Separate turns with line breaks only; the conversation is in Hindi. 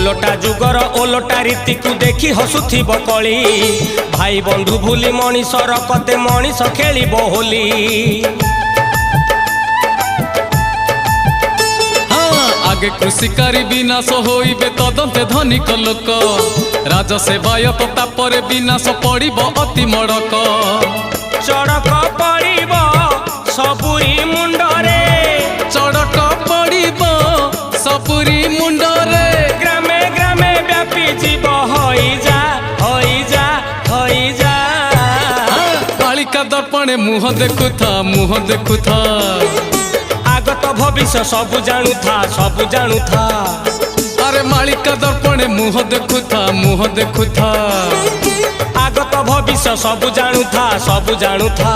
ओलटा जुगर ओलटा रीति को देखी हसुथिब कली भाई बंधु भूली मनीषर कते मनीष खेलिब होली।
आगे कृषिकारी विनाश होइबे तदंते धनिक लोक राज सेवायत तापर विनाश पड़िब अति मड़क।
चड़क पड़िब सबुरी मुंडरे
चड़क पड़िब सबुरी मुंडरे
ग्रामे ग्रामे व्यापी जीव होई जा होई जा होई जा।
बालिका दर्पणे मुह देखुथा मुह देखुथा
आगत भविष्य सबु जानु था सबु जानु था।
अरे मालिका दर्पणे मुह देखुथा मुह देखुथा
आगत भविष्य सबु जानु था सबु जानु था।